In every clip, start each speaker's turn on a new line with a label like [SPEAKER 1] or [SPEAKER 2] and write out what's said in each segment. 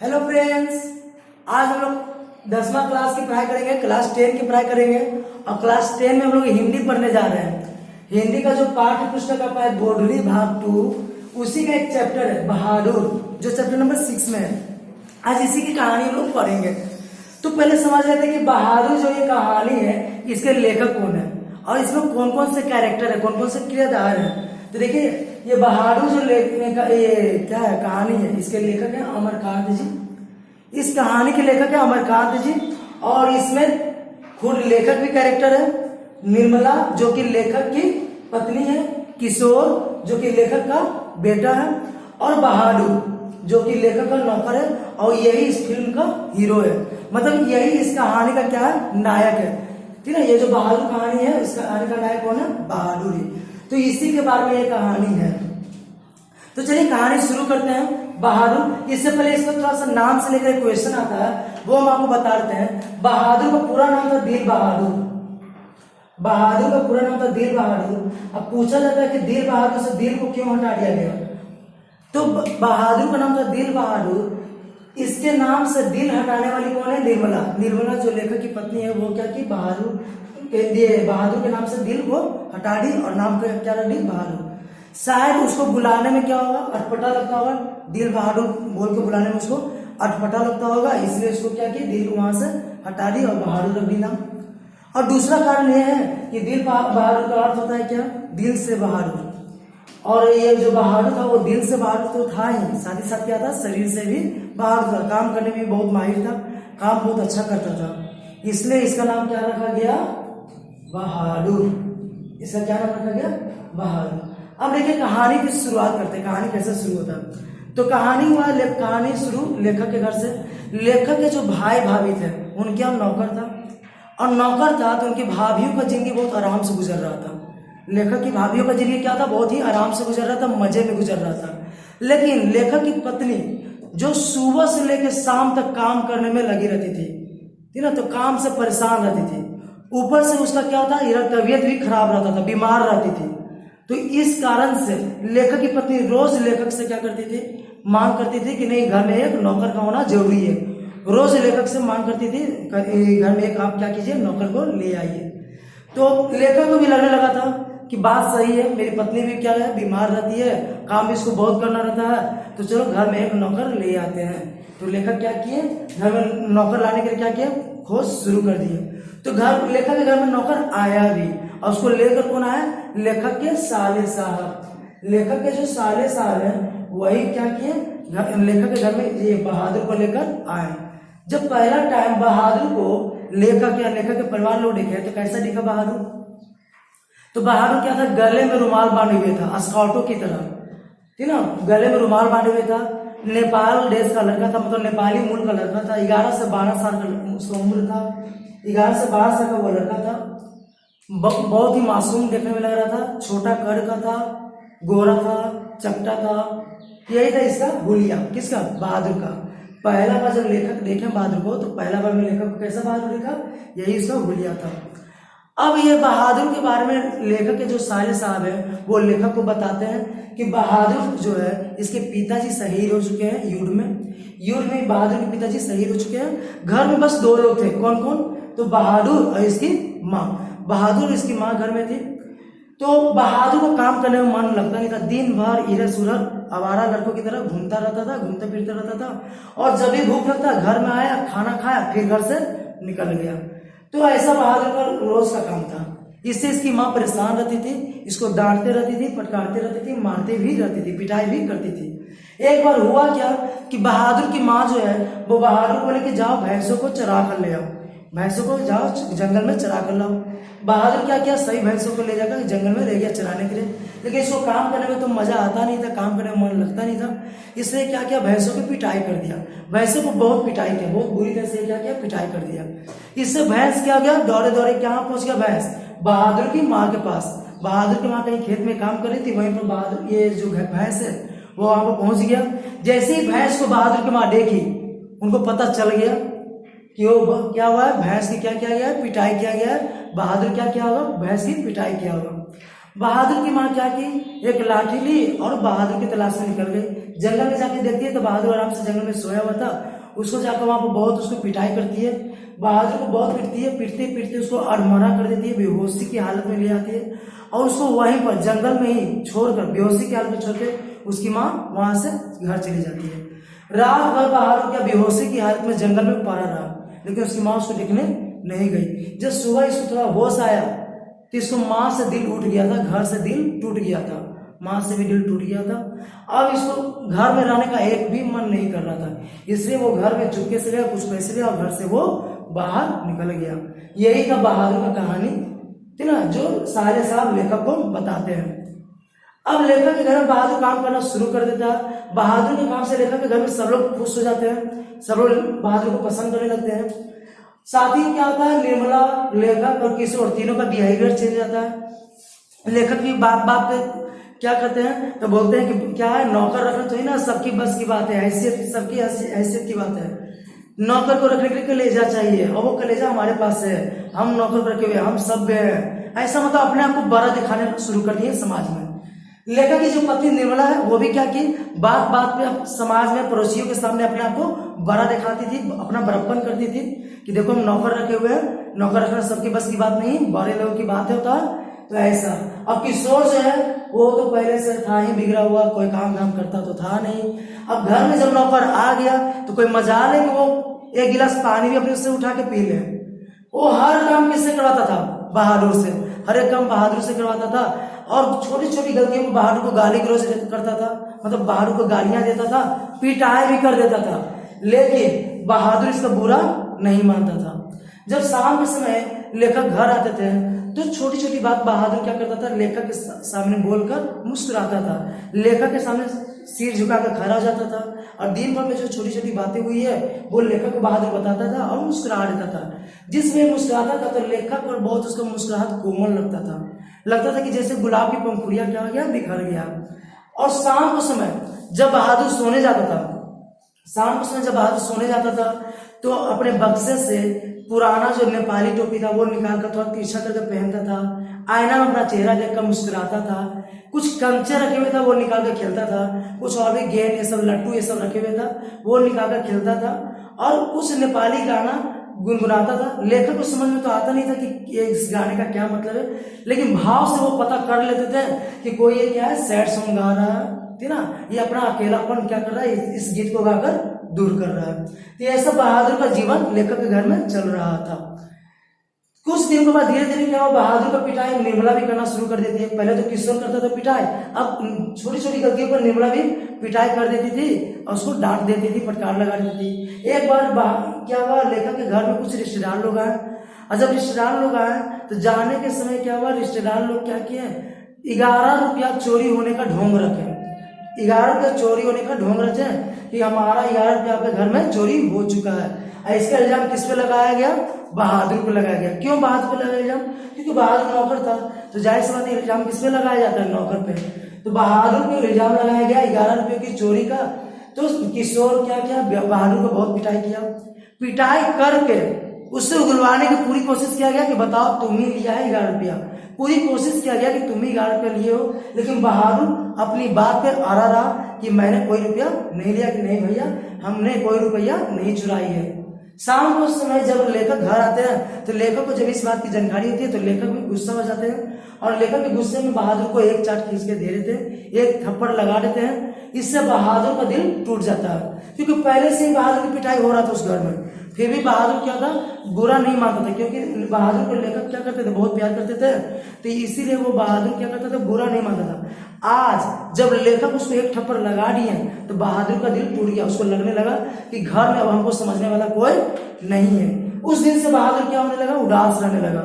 [SPEAKER 1] Hello friends, आज हम लोग 10वां क्लास की पढ़ाई करेंगे, क्लास 10 की पढ़ाई करेंगे। और क्लास 10 में हम लोग हिंदी पढ़ने जा रहे हैं। हिंदी का जो पाठ्य पुस्तक आपका है गोडरी भाग 2, उसी का एक चैप्टर है बहादुर, जो चैप्टर नंबर 6 में है। आज इसी की कहानी हम लोग पढ़ेंगे। तो पहले समझ लेते हैं कि बहादुर जो ये कहानी है, इसके लेखक कौन है और इसमें कौन कौन से कैरेक्टर है, कौन कौन से किरदार है। तो देखिए, ये बहादुर जो ये क्या है कहानी है, इसके लेखक है अमरकांत जी। इस कहानी के लेखक है अमरकांत जी। और इसमें खुद लेखक भी कैरेक्टर है, निर्मला जो कि लेखक की पत्नी है, किशोर जो कि लेखक का बेटा है, और बहादुर जो कि लेखक का नौकर है, और यही इस फिल्म का हीरो है। मतलब यही इस कहानी का क्या है, नायक है। ठीक है, ये जो बहादुर कहानी है, इस कहानी का नायक कौन है, बहादुर ही। तो इसी के बारे में ये कहानी है। तो चलिए कहानी शुरू करते हैं। बहादुर, इससे पहले इसका थोड़ा सा नाम से लेकर क्वेश्चन आता है, वो हम आपको बता देते हैं। बहादुर का पूरा नाम था दिल बहादुर। बहादुर का पूरा नाम था दिल बहादुर। अब पूछा जाता है कि दिल बहादुर से दिल को क्यों हटा दिया गया। तो बहादुर का नाम था दिल बहादुर। इसके नाम से दिल हटाने वाली कौन है, निर्मला। निर्मला जो लेखक की पत्नी है, वो क्या की बहादुर के नाम से दिल को हटा दी और नाम क्या रख दी, बहादुर। शायद उसको बुलाने में क्या होगा, अटपटा लगता होगा। दिल बहादुर बोल के बुलाने में उसको अटपटा लगता होगा, इसलिए उसको क्या किया, दिल को वहां से हटा दी और बहादुर रख दी नाम। और दूसरा कारण यह है कि दिल बहादुर का अर्थ होता है क्या, दिल से बहादुर। और ये जो बहादुर था वो दिल से बहादुर तो था ही, साथ ही साथ क्या था, शरीर से भी बहादुर था। काम करने में बहुत माहिर था, काम बहुत अच्छा करता था, इसलिए इसका नाम क्या रखा गया, बहादुर। इसका क्या नाम रखा गया, बहादुर। अब देखिए कहानी की शुरुआत करते हैं। कहानी कैसे शुरू होता है, तो कहानी शुरू लेखक के घर से। लेखक के जो भाई भाभी थे, उनके यहाँ नौकर था, और नौकर था तो उनकी भाभीयों का जिंदगी बहुत आराम से गुजर रहा था। लेखक की भाभीयों का जिंदगी क्या था, बहुत ही आराम से गुजर रहा था, मजे में गुजर रहा था। लेकिन लेखक की पत्नी जो सुबह से लेकर शाम तक काम करने में लगी रहती थी, ठीक ना, तो काम से परेशान रहती थी। ऊपर से उसका क्या था, तबीयत भी खराब रहता था, बीमार रहती थी। तो इस कारण से लेखक की पत्नी रोज लेखक से क्या करती थी, मांग करती थी कि नहीं, घर में एक नौकर का होना जरूरी है। रोज लेखक से मांग करती थी, घर में एक आप क्या कीजिए, नौकर को ले आइए। तो लेखक को भी लगने लगा था कि बात सही है, मेरी पत्नी भी क्या है, बीमार रहती है, काम भी इसको बहुत करना रहता है, तो चलो घर में एक नौकर ले आते हैं। तो लेखक क्या किए, घर में नौकर लाने के लिए क्या किया, खोज शुरू कर दिए। तो लेखक के घर में नौकर आया भी, और उसको लेकर कौन आया, लेखक के साले साहब। लेखक के जो साले साहब हैं, वही क्या किए, लेखक के घर में ये बहादुर को लेकर आए। जब पहला टाइम बहादुर को लेखक के परिवार लोग देखे, तो कैसा दिखा बहादुर, तो बहादुर क्या था, गले में रुमाल बांधे हुए था, स्काउटों की तरह, ठीक ना, गले में रुमाल बांधे हुए था। नेपाल देश का लड़का था, मतलब नेपाली मूल का लड़का था। 11 से 12 साल का उसका उम्र था, 11 से 12 साल का वो लड़का था। बहुत ही मासूम देखने में लग रहा था, छोटा कद का था, गोरा था, चपटा था। यही था इसका हुलिया, किसका, बहादुर का। पहला बार जब लेखक देखे बहादुर को, तो पहला बार में लेखक को कैसा बहादुर देखा, यही इसका हुलिया था। अब ये बहादुर के बारे में लेखक के जो साले साहब हैं, वो लेखक को बताते हैं कि बहादुर जो है, इसके पिताजी शहीद हो चुके हैं युद्ध में बहादुर के पिताजी शहीद हो चुके हैं। घर में बस 2 लोग थे, कौन कौन, तो बहादुर और इसकी माँ। बहादुर और इसकी माँ घर में थी। तो बहादुर को काम करने में मन लगता नहीं था, दिन भर इधर सुधर आवारा लड़कों की तरह घूमता रहता था, घूमता फिरता रहता था। और जब भी भूख लगता, घर में आया, खाना खाया, फिर घर से निकल गया। तो ऐसा बहादुर का रोज का काम था। इससे इसकी माँ परेशान रहती थी, इसको डांटते रहती थी, फटकारते रहती थी, मारते भी रहती थी, पिटाई भी करती थी। एक बार हुआ क्या कि बहादुर की माँ जो है, वो बहादुर को बोले कि जाओ भैंसों को चरा कर ले आओ, भैंसों को जाओ जंगल में चरा कर लाओ। बहादुर क्या किया, सही भैंसों को ले जाकर जंगल में ले गया चराने के लिए। लेकिन इसको काम करने में तो मजा आता नहीं था, काम करने में मन लगता नहीं था, इसलिए क्या किया, भैंसों की पिटाई कर दिया। भैंसों को बहुत पिटाई किया, बहुत बुरी तरह से क्या किया, पिटाई कर दिया। इससे भैंस क्या गया, दौड़े दौड़े कहाँ पहुंच गया, भैंस बहादुर की माँ के पास। बहादुर की माँ कहीं खेत में काम कर रही थी, वहीं पर बहादुर ये जो भैंस है वो वहां पर पहुंच गया। जैसे ही भैंस को बहादुर की माँ देखी, उनको पता चल गया कि वो क्या हुआ है, भैंस की क्या किया गया है, पिटाई किया गया है। बहादुर क्या किया होगा, भैंस की पिटाई किया होगा। बहादुर की माँ क्या की, एक लाठी ली और बहादुर की तलाश में निकल गई। जंगल में जाके देखती है तो बहादुर आराम से जंगल में सोया हुआ था। उसको जाकर वहां पर बहुत उसको पिटाई करती है, बहादुर को बहुत पिटती है, पिटते पिटते उसको अधमरा कर देती है, बेहोशी की हालत में ले आती है और उसको वहीं पर जंगल में ही छोड़कर, बेहोशी की हालत में छोड़ के उसकी माँ वहां से घर चली जाती है। रात भर बहादुर क्या बेहोशी की हालत में जंगल में पड़ा रहा, लेकिन उसकी माँ उसको देखने नहीं गई। जब सुबह इसको थोड़ा होश आया तो इसको माँ से दिल उठ गया था, घर से दिल टूट गया था, माँ से भी दिल टूट गया था। अब इसको घर में रहने का एक भी मन नहीं कर रहा था, इसलिए वो घर में चुपके से गया, कुछ पैसे लिया और घर से वो बाहर निकल गया। यही था बहादुर का कहानी, ठीक ना, जो सारे साहब लेखक को बताते हैं। अब लेखक के घर में बहादुर काम करना शुरू कर देता है। बहादुर के काम से लेखक के घर में सब लोग खुश हो जाते हैं, सब लोग बहादुर को पसंद करने लगते हैं। साथ ही क्या होता है, निर्मला, लेखक और किशोर तीनों का बिहेवियर चेंज हो जाता है। लेखक की बात बात पे क्या करते हैं तो बोलते हैं कि क्या है, नौकर रखना चाहिए ना, सबकी बस की बात है, हैसियत सबकी हैसियत की बात है। नौकर को रखने के लिए कलेजा चाहिए और वो कलेजा हमारे पास है, हम नौकर को रखे हुए, हम सभ्य हैं, ऐसा मतलब अपने आप को बड़ा दिखाने शुरू कर दिए समाज में। लेखक की जो पत्नी निर्मला है वो भी क्या की, बात बात पे समाज में पड़ोसियों के सामने अपने आप को बड़ा दिखाती थी, अपना बड़प्पन करती थी कि देखो हम नौकर रखे हुए हैं, नौकर रखना सबकी बस की बात नहीं, बड़े लोगों की बात होता है। तो ऐसा। अब किशोर जो है वो तो पहले से था ही बिगड़ा हुआ, कोई काम धाम करता तो था नहीं। अब घर में जब नौकर आ गया तो कोई मजाल है कि वो एक गिलास पानी भी अपने उससे उठा के पी ले। वो हर काम किससे करवाता था, बहादुर से, हर एक काम बहादुर से करवाता था और छोटी छोटी गलतियों में बहादुर को गाली गलौज करता था, मतलब बहादुर को गालियां देता था, पिटाई भी कर देता था, लेकिन बहादुर इसका बुरा नहीं मानता था। जब शाम के समय लेखक घर आते थे तो छोटी छोटी बात बहादुर क्या करता था, लेखक के सामने बोलकर मुस्कुराता था, लेखक के सामने सिर झुकाकर खड़ा हो जाता था और दिन भर में जो छोटी छोटी बातें हुई है वो लेखक को बहादुर बताता था और मुस्कुरा देता था। जिसमें मुस्कुराता था तो लेखक पर बहुत उसका मुस्कुराहट कोमल लगता था कि जैसे गुलाब की पंखुड़ियां क्या हो गया, बिखर गया। और शाम के समय जब बहादुर सोने जाता था, तो अपने बक्से से पुराना जो नेपाली टोपी था वो निकाल कर थोड़ा तिरछा करके पहनता था, आईना में अपना चेहरा देखकर मुस्कुराता था, कुछ कंचे रखे हुए था वो निकाल कर खेलता था, कुछ और भी गेंद ये सब लट्टू ये सब रखे हुए था वो निकाल कर खेलता था और कुछ नेपाली गाना गुनगुनाता था। लेखक को समझ में तो आता नहीं था कि इस गाने का क्या मतलब है, लेकिन भाव से वो पता कर लेते थे कि कोई ये क्या है, सैड सॉन्ग गा रहा है ना, ये अपना अकेलापन क्या कर रहा है, इस गीत को गाकर दूर कर रहा है। तो ऐसा बहादुर का जीवन लेखक के घर में चल रहा था। कुछ दिन के बाद धीरे धीरे क्या हुआ, बहादुर का पिटाई निर्मला भी करना शुरू कर देती है। पहले तो किशोर करता था पिटाई, अब छोटी छोटी गलतियों पर निर्मला भी पिटाई कर देती थी और उसको डांट देती थी, फटकार लगा देती थी। एक बार क्या हुआ, लेखक के घर में कुछ रिश्तेदार लोग आए और जब रिश्तेदार लोग आए तो जाने के समय क्या हुआ, रिश्तेदार लोग क्या किए, 11 रुपया चोरी होने का ढोंग रखे, 11 रुपया चोरी होने का ढोंग रचे कि हमारा 11 रुपया आपके घर में चोरी हो चुका है। इसका इल्जाम किस पे लगाया गया, बहादुर को लगाया गया। क्यों बहादुर पे लगाया इल्जाम, क्योंकि बहादुर नौकर था, तो जाहिर सी बात है इल्जाम किस पे लगाया जाता है, नौकर पे। तो बहादुर पे इल्जाम लगाया गया 11 रुपये की चोरी का। तो किशोर क्या किया, बहादुर को बहुत पिटाई किया, पिटाई करके उससे उगलवाने की पूरी कोशिश किया गया कि बताओ तुम ही लिया है 11 रुपया, पूरी कोशिश किया गया कि तुम ही 11 रुपया लिए हो, लेकिन बहादुर अपनी बात पे अड़ा रहा कि मैंने कोई रुपया नहीं लिया, कि नहीं भैया हमने कोई रुपया नहीं चुराई है। शाम को समय जब लेखक घर आते हैं तो लेखक को जब इस बात की जानकारी होती है तो लेखक भी गुस्सा हो जाते हैं और लेखक के गुस्से में बहादुर को एक चाट खींच के दे देते हैं, एक थप्पड़ लगा देते हैं। इससे बहादुर का दिल टूट जाता है, क्योंकि पहले से ही बहादुर की पिटाई हो रहा था उस घर में, फिर भी बहादुर क्या था, बुरा नहीं मानता था, क्योंकि बहादुर को लेखक क्या करते थे, बहुत प्यार करते थे, तो इसीलिए वो बहादुर क्या करता था, बुरा नहीं मानता था। आज जब लेखक उसको एक थप्पड़ लगा दिए तो बहादुर का दिल टूट गया, उसको लगने लगा कि घर में अब हमको समझने वाला कोई नहीं है। उस दिन से बहादुर क्या होने लगा, उदास रहने लगा।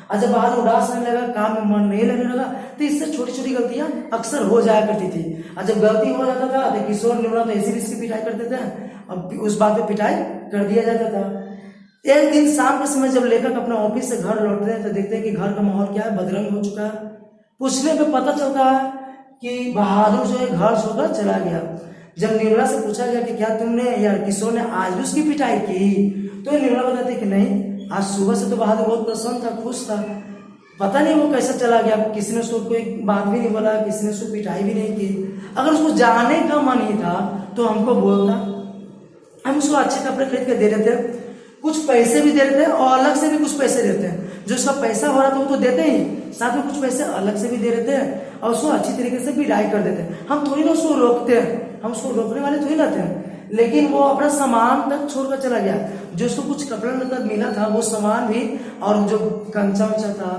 [SPEAKER 1] और जब बहादुर उदास रहने लगा, काम में मन नहीं लगने लगा, तो इससे छोटी छोटी गलतियां अक्सर हो जाया करती थी। और जब गलती हो जाता था तो किशोर निर्मला तो ऐसी भी इसकी पिटाई करते थे और उस बात पे पिटाई कर दिया जाता था। एक दिन शाम के समय जब लेखक अपने ऑफिस से घर लौटते हैं तो देखते हैं कि घर का माहौल क्या है, बदरंग हो चुका है। पूछने पे पता चलता है कि बहादुर जो है घर छोड़कर चला गया। जब निर्मला से पूछा गया कि क्या तुमने या किशोर ने आज भी उसकी पिटाई की, तो निर्मला बताती कि नहीं, आज सुबह से तो बहादुर बहुत प्रसन्न था, खुश था। पता नहीं वो कैसे चला गया, किसी ने उसको कोई बात भी नहीं बोला, किसी ने उसको पिटाई भी नहीं की। अगर उसको जाने का मन ही था तो हमको बोलता, हम उसको अच्छे कपड़े खरीद के दे देते, कुछ पैसे भी दे देते और अलग से भी कुछ पैसे देते हैं। जो उसका पैसा हो रहा था वो तो देते ही, साथ में कुछ पैसे अलग से भी दे देते हैं और उसको अच्छी तरीके से विदाई कर देते हैं। हम थोड़ी ना उसको रोकते हैं, हम उसको रोकने वाले थोड़ी रहते हैं। लेकिन वो अपना सामान तक छोड़कर चला गया, जो उसको कुछ कपड़ा लत्ता मिला था वो सामान भी, और जो कंचा उंचा था,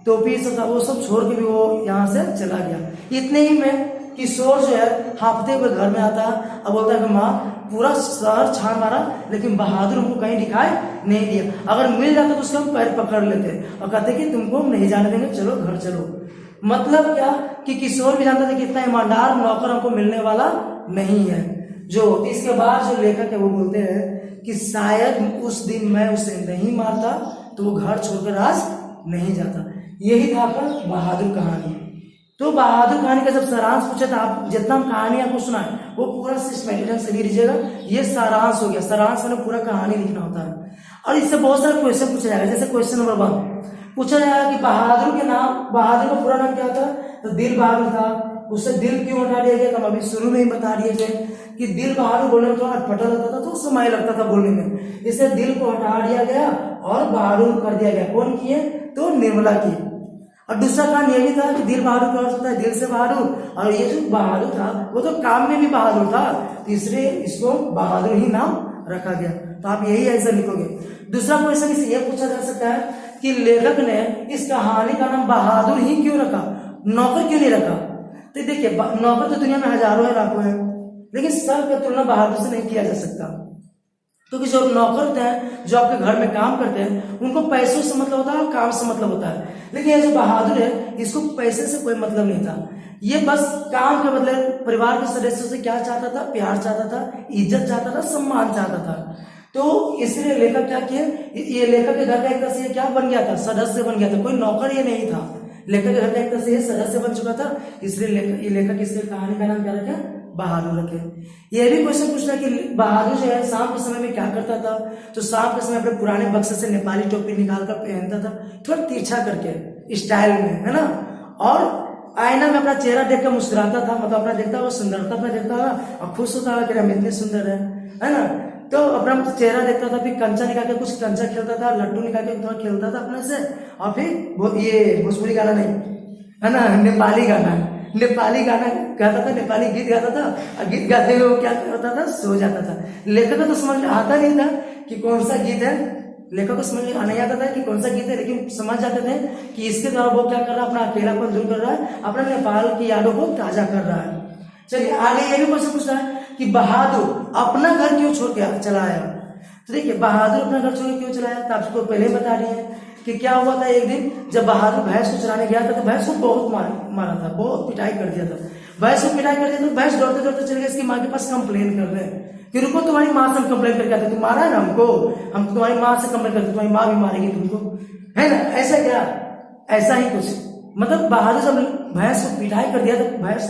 [SPEAKER 1] टोपी सब था, वो सब छोड़ के भी वो यहाँ से चला गया। इतने ही में किशोर जो है हांफते हुए घर में आता और बोलता है कि माँ पूरा शहर छान मारा लेकिन बहादुर हमको कहीं दिखाई नहीं दिया, अगर मिल जाता तो उसका हम पैर पकड़ लेते और कहते कि तुमको हम नहीं जाने देंगे, चलो घर चलो। मतलब क्या कि किशोर भी जानता था कि इतना ईमानदार नौकर हमको मिलने वाला नहीं है। जो इसके बाद जो लेखक है वो बोलते हैं कि शायद उस दिन मैं उसे नहीं मारता तो वो घर छोड़कर आज नहीं जाता। यही था आपका बहादुर कहानी। तो बहादुर कहानी का जब सारांश पूछा था, आप जितना हम कहानी आपको सुनाए वो पूरा सिस्टमेटिक ढंग से लिख लीजिएगा। ये सारांश हो गया, सारांश में पूरा कहानी लिखना होता है। और इससे बहुत सारे क्वेश्चन पूछा जाएगा। जैसे क्वेश्चन नंबर 1 पूछा जाएगा कि बहादुर के नाम, बहादुर का पूरा नाम क्या था, तो दिल बहादुर था। उससे दिल क्यों हटा दिया गया, तो हम अभी शुरू में ही बता दिए थे कि दिल बहादुर बोलने में थोड़ा अटपटा लगता था तो समय लगता था बोलने में, इससे दिल को हटा दिया गया और बहादुर कर दिया गया। कौन किए, तो निर्मला की। और दूसरा कारण यह भी था कि दिल बहादुर का अर्थ होता है दिल से बहादुर, और ये जो बहादुर था वो तो काम में भी बहादुर था, तो इसलिए इसको बहादुर ही नाम रखा गया। तो आप यही आंसर लिखोगे। दूसरा क्वेश्चन इसे यह पूछा जा सकता है कि लेखक ने इस कहानी का नाम बहादुर ही क्यों रखा, नौकर क्यों नहीं रखा। तो देखिए नौकर तो दुनिया में हजारों है, लाखों हैं, लेकिन सबकी तुलना बहादुर से नहीं किया जा सकता। क्योंकि जो नौकर होते हैं, जो आपके घर में काम करते हैं, उनको पैसों से मतलब होता है और काम से मतलब होता है। लेकिन ये जो बहादुर है इसको पैसे से कोई मतलब नहीं था, ये बस काम के बदले परिवार के सदस्यों से क्या चाहता था, प्यार चाहता था, इज्जत चाहता था, सम्मान चाहता था। तो इसलिए लेखक क्या किए, ये लेखक के घर का एक तरह से क्या बन गया था, सदस्य बन गया था, कोई नौकर ये नहीं था, लेखक के घर का एक तरह से सदस्य बन चुका था। इसलिए लेखक इसलिए कहानी का नाम क्या रखे, बहादुर रखे। ये भी क्वेश्चन पूछना कि बहादुर जो है शाम के समय में क्या करता था, तो शाम के समय अपने पुराने बक्से से नेपाली टोपी निकाल कर पहनता था, थोड़ा तिरछा करके स्टाइल में, है ना। और आईना में अपना चेहरा देखकर मुस्कुराता था, मतलब अपना देखता हुआ सुंदरता अपना देखता था और खुश होता था कि हम इतने सुंदर है ना। तो अपना चेहरा देखता था, फिर कंचा निकाल के कुछ कंचा खेलता था, लड्डू निकाल के थोड़ा खेलता था अपने से, और फिर ये भोजपुरी गाना नहीं है ना, नेपाली गाना गाता था, नेपाली गीत गाता था, और गीत गाते हुए वो क्या करता था, सो जाता था। लेखक को तो समझ में आता नहीं था कि कौन सा गीत है, लेखक को समझ में नहीं आता था कि कौन सा गीत है, लेकिन समझ जाते थे कि इसके द्वारा वो क्या कर रहा है, अपना अकेलापन दूर कर रहा है, अपना नेपाल की यादों को ताजा कर रहा है। चलिए आगे ये भी क्वेश्चन पूछ रहा है कि बहादुर अपना घर क्यों छोड़ के चला आया। तो देखिए बहादुर अपना घर छोड़ के क्यों चला आया, तो आपको पहले बता रही है कि क्या हुआ था। एक दिन जब बहादुर भैंस को चराने गया था तो भैंस को बहुत मारा था, बहुत पिटाई कर दिया था, भैंस को पिटाई कर दिया था। भैंस दौड़ते दौड़ते चले गए इसकी माँ के पास कंप्लेन कर रहे हैं कि रुको तुम्हारी माँ से हम कंप्लेन करके आते, तुम मारा है ना हमको, हम तुम्हारी माँ से कंप्लेन करते, तुम्हारी माँ भी मारेगी तुमको, है ना। ऐसा क्या, ऐसा ही कुछ, मतलब बहादुर जब भैंस को पिटाई कर दिया तो भैंस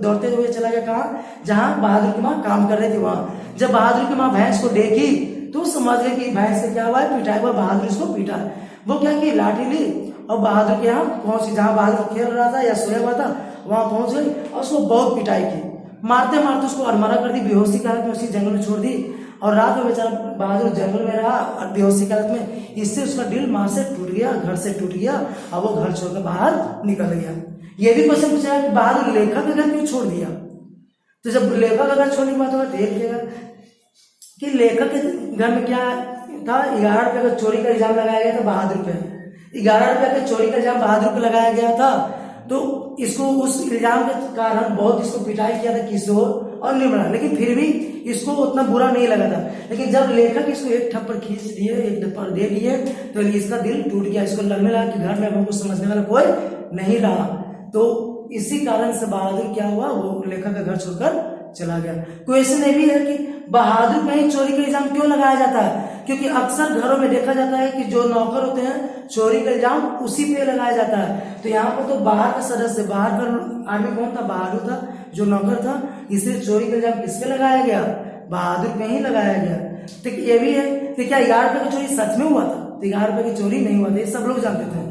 [SPEAKER 1] दौड़ते हुए चला गया कहाँ, जहाँ बहादुर की माँ काम कर रही थी वहां। जब बहादुर की माँ भैंस को देखी तो समझ गई कि भैंस से क्या हुआ है, पिटाई हुआ, बहादुर इसको पीटा। वो क्या की लाठी ली और बहादुर के यहाँ पहुंची, जहाँ बहादुर खेल रहा था या सोया हुआ था वहां पहुंच गई और उसको बहुत पिटाई की, मारते मारते उसको अधमरा कर दी, बेहोशी की हालत में उसी जंगल में छोड़ दी। और रात में बेचारा बहादुर जंगल में रहा और बेहोशी की हालत में, इससे उसका दिल माँ से टूट गया, घर से टूट गया और वो घर छोड़कर बाहर निकल गया। ये भी क्वेश्चन पूछा है कि बहादुर लेखक का घर क्यों छोड़ दिया। तो जब लेखक का घर छोड़ने की बात होगा देखिएगा कि लेखक के घर में क्या था, 11 रुपये का चोरी का इल्जाम लगाया गया था बहादुर पे, 11 रुपये का चोरी का इल्जाम बहादुर पे लगाया गया था। तो इसको उस इल्जाम के कारण बहुत इसको पिटाई किया था किशोर और निर्मला, लेकिन फिर भी इसको उतना बुरा नहीं लगा था। लेकिन जब लेखक इसको एक थप्पड़ खींच दिए, एक थप्पड़ दे दिए तो इसका दिल टूट गया, इसको लगने लगा कि घर में हमको समझने वाला कोई नहीं रहा। तो इसी कारण से बहादुर क्या हुआ, वो लेखक का घर छोड़कर चला गया। क्वेश्चन ये भी है कि बहादुर पे ही चोरी का इल्जाम क्यों लगाया जाता है, क्योंकि अक्सर घरों में देखा जाता है कि जो नौकर होते हैं चोरी का इल्जाम उसी पे लगाया जाता है। तो यहाँ पर तो बाहर का सदस्य, बाहर का आदमी कौन था, बहादुर था जो नौकर था, इसलिए चोरी का इल्जाम किस पे लगाया गया, बहादुर पे ही लगाया गया। तो ये भी है कि क्या 11 रुपये की चोरी सच में हुआ था, तो 11 रुपये की चोरी नहीं हुआ था, ये सब लोग जानते थे।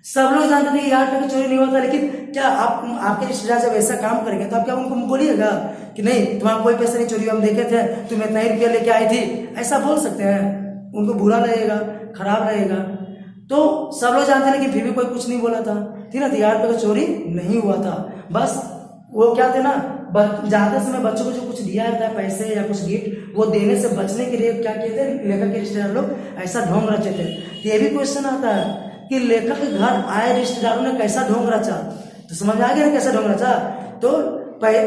[SPEAKER 2] सब लोग जानते थे कि 1,000 रुपये की चोरी नहीं होता, लेकिन क्या आप आपके रिश्तेदार जब ऐसा काम करेंगे तो आप क्या उनको बोलिएगा कि नहीं तुम्हारा कोई पैसा नहीं चोरी हुआ, हम देखे थे तुम इतना ही रुपया लेके आई थी, ऐसा बोल सकते हैं? उनको बुरा लगेगा, खराब लगेगा। तो सब लोग जानते हैं, लेकिन फिर भी कोई कुछ नहीं बोला था, ठीक ना। 1,000 रुपये का चोरी नहीं हुआ था। बस वो क्या थे ना, जाते समय बच्चों को जो कुछ दिया जाता है पैसे या कुछ गिफ्ट, वो देने से बचने के लिए क्या किए थे लेखक के रिश्तेदार लोग, ऐसा ढोंग रचे थे। तो ये भी क्वेश्चन आता है कि लेखक के घर आए रिश्तेदारों ने कैसा ढोंग रचा, तो समझ में आ गया ना कैसा ढोंग रचा। तो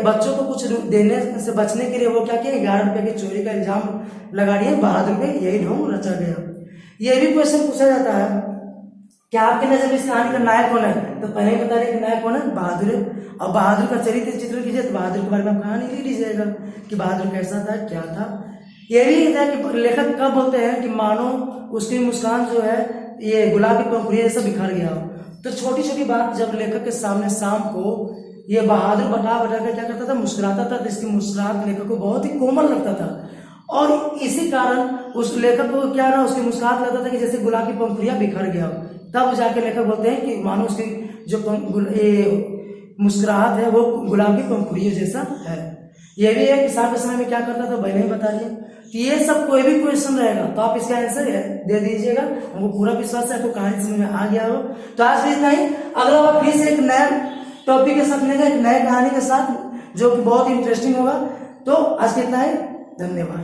[SPEAKER 2] बच्चों को कुछ देने से बचने के लिए वो क्या किया, 11 रुपये की चोरी का इल्जाम लगा दिए बहादुर पे, यही ढोंग रचा गया। ये भी क्वेश्चन पूछा जाता है क्या आपके नजर में इस कहानी का नायक कौन है, तो पहले ही बता दें कि नायक कौन है, बहादुर है। और बहादुर का चरित्र चित्रण कीजिए तो बहादुर के बारे में कहानी लिख लीजिएगा कि बहादुर कैसा था, क्या था। ये भी है कि लेखक कब बोलते हैं कि मानो उसकी मुस्कान जो है ये गुलाब की पंखुड़ियां जैसा बिखर गया हो। तो छोटी छोटी बात जब लेखक के सामने शाम को ये बहादुर बटा बटा कर क्या करता था, मुस्कुराता था, तो इसकी मुस्कुराहट लेखक को बहुत ही कोमल लगता था। और इसी कारण उस लेखक को क्या ना, उसकी मुस्कुराहट लगता था कि जैसे गुलाब की पंखुड़ियां बिखर गया। तब जाके लेखक बोलते हैं कि मानो उसकी जो मुस्कुराहट है वो गुलाब की पंखुड़ियों जैसा है। ये भी है कि शाम के समय में क्या करता था, पहले ही बता दिया। तो ये सब कोई भी क्वेश्चन रहेगा तो आप इसका आंसर दे दीजिएगा। हमको पूरा विश्वास है आपको कहानी समझ में आ गया हो। तो आज भी इतना ही। अगला बार फिर से एक नया टॉपिक के साथ मिलेगा, एक नए कहानी के साथ जो कि बहुत इंटरेस्टिंग होगा। तो आज के इतना ही, धन्यवाद।